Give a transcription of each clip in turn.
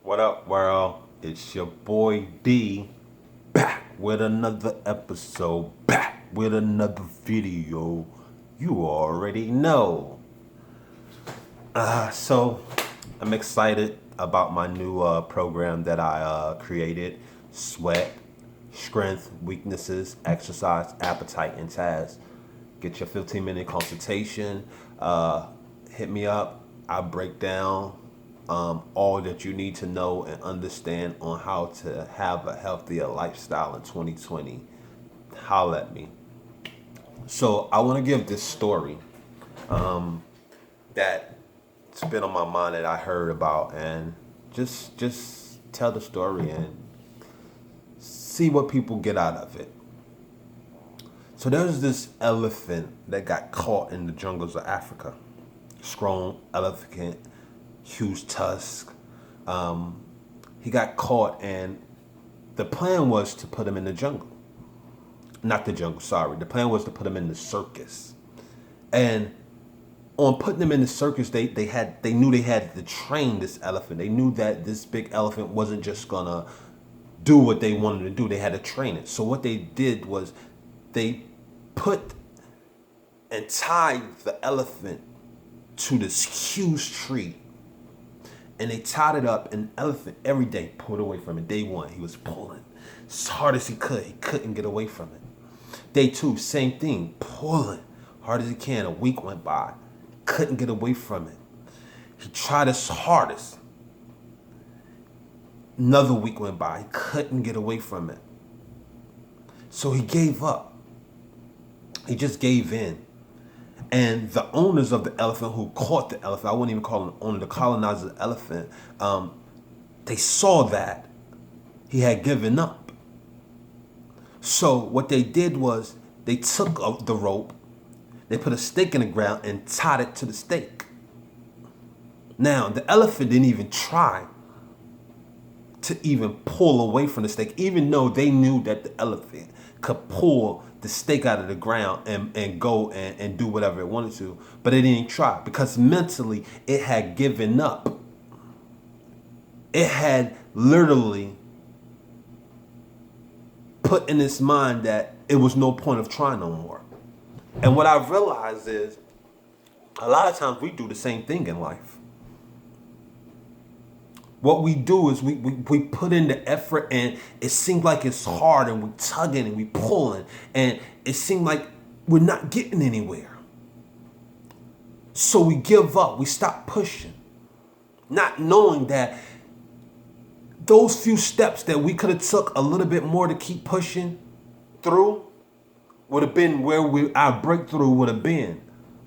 What up, world? It's your boy D, back with another episode, back with another video. You already know. So, I'm excited about my new program that I created: Sweat, Strength, Weaknesses, Exercise, Appetite, and Tasks. Get your 15-minute consultation. Hit me up. I break down all that you need to know and understand on how to have a healthier lifestyle in 2020. Holla at me. So I want to give this story that's been on my mind that I heard about, and just tell the story and see what people get out of it. So there's this elephant that got caught in the jungles of Africa. Strong elephant, huge tusk. He got caught, and the plan was to put him in the jungle. Not the jungle, sorry. The plan was to put him in the circus. And on putting him in the circus, they knew they had to train this elephant. They knew that this big elephant wasn't just gonna do what they wanted to do. They had to train it. So what they did was they put and tied the elephant to this huge tree, and they tied it up, and the elephant every day pulled away from it. Day one, he was pulling as hard as he could. He couldn't get away from it. Day two, same thing, pulling hard as he can. A week went by, couldn't get away from it. He tried his hardest. Another week went by, he couldn't get away from it. So he gave up. He just gave in. And the owners of the elephant who caught the elephant, I wouldn't even call him the owner, the colonizer of the elephant, they saw that he had given up. So what they did was they took the rope, they put a stake in the ground and tied it to the stake. Now, the elephant didn't even try to even pull away from the stake, even though they knew that the elephant could pull the stake out of the ground and go and do whatever it wanted to. But it didn't try because mentally it had given up. It had literally put in its mind that it was no point of trying no more. And what I realized is a lot of times we do the same thing in life. What we do is we put in the effort, and it seems like it's hard, and we tugging and we pulling, and it seems like we're not getting anywhere. So we give up, we stop pushing, not knowing that those few steps that we could have took a little bit more to keep pushing through would have been where our breakthrough would have been.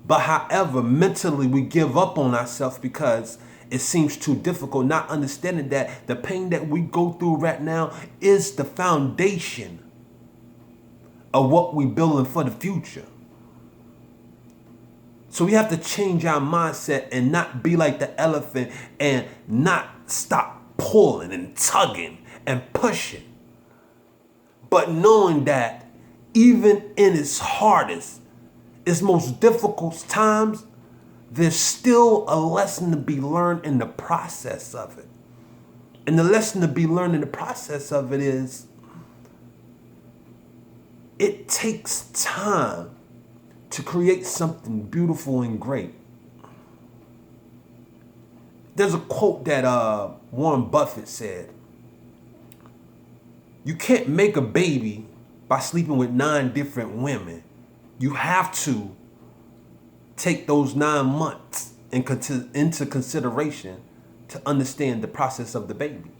But however, mentally we give up on ourselves because it seems too difficult, not understanding that the pain that we go through right now is the foundation of what we're building for the future. So we have to change our mindset and not be like the elephant and not stop pulling and tugging and pushing. But knowing that even in its hardest, its most difficult times, there's still a lesson to be learned in the process of it. And the lesson to be learned in the process of it is it takes time to create something beautiful and great. There's a quote that Warren Buffett said: "You can't make a baby by sleeping with 9 different women. You have to take those 9 months into consideration to understand the process of the baby."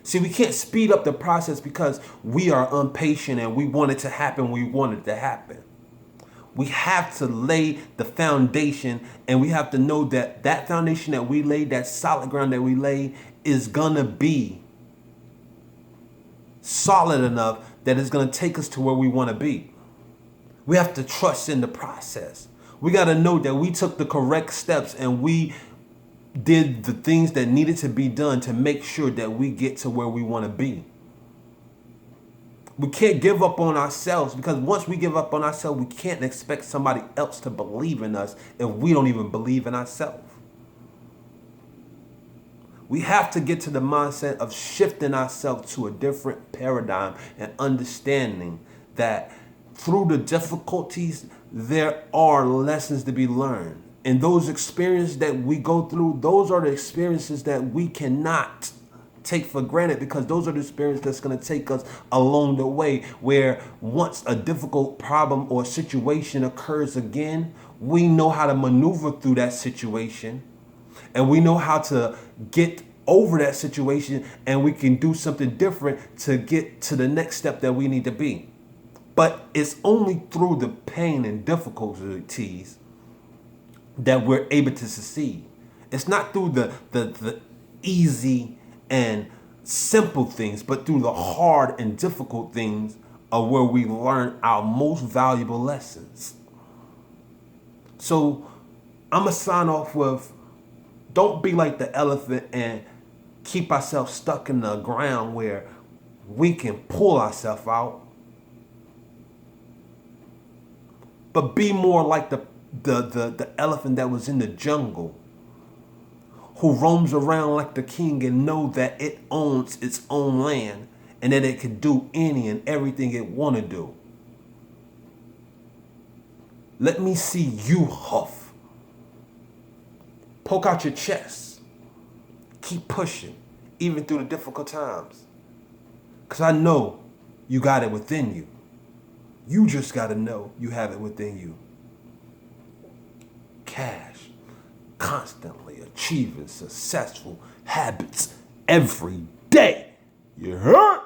See, we can't speed up the process because we are impatient and we want it to happen. We want it to happen. We have to lay the foundation, and we have to know that that foundation that we lay, that solid ground that we lay, is gonna be solid enough that it's gonna take us to where we wanna be. We have to trust in the process. We gotta know that we took the correct steps and we did the things that needed to be done to make sure that we get to where we wanna be. We can't give up on ourselves, because once we give up on ourselves, we can't expect somebody else to believe in us if we don't even believe in ourselves. We have to get to the mindset of shifting ourselves to a different paradigm and understanding that through the difficulties, there are lessons to be learned. And those experiences that we go through, those are the experiences that we cannot take for granted, because those are the experiences that's going to take us along the way, where once a difficult problem or situation occurs again, we know how to maneuver through that situation, and we know how to get over that situation, and we can do something different to get to the next step that we need to be. But it's only through the pain and difficulties that we're able to succeed. It's not through the easy and simple things, but through the hard and difficult things are where we learn our most valuable lessons. So I'm going to sign off with, don't be like the elephant and keep ourselves stuck in the ground where we can pull ourselves out. But be more like the elephant that was in the jungle, who roams around like the king and know that it owns its own land and that it can do any and everything it want to do. Let me see you huff. Poke out your chest. Keep pushing, even through the difficult times. Because I know you got it within you. You just got to know you have it within you. Cash. Constantly achieving successful habits every day. You heard?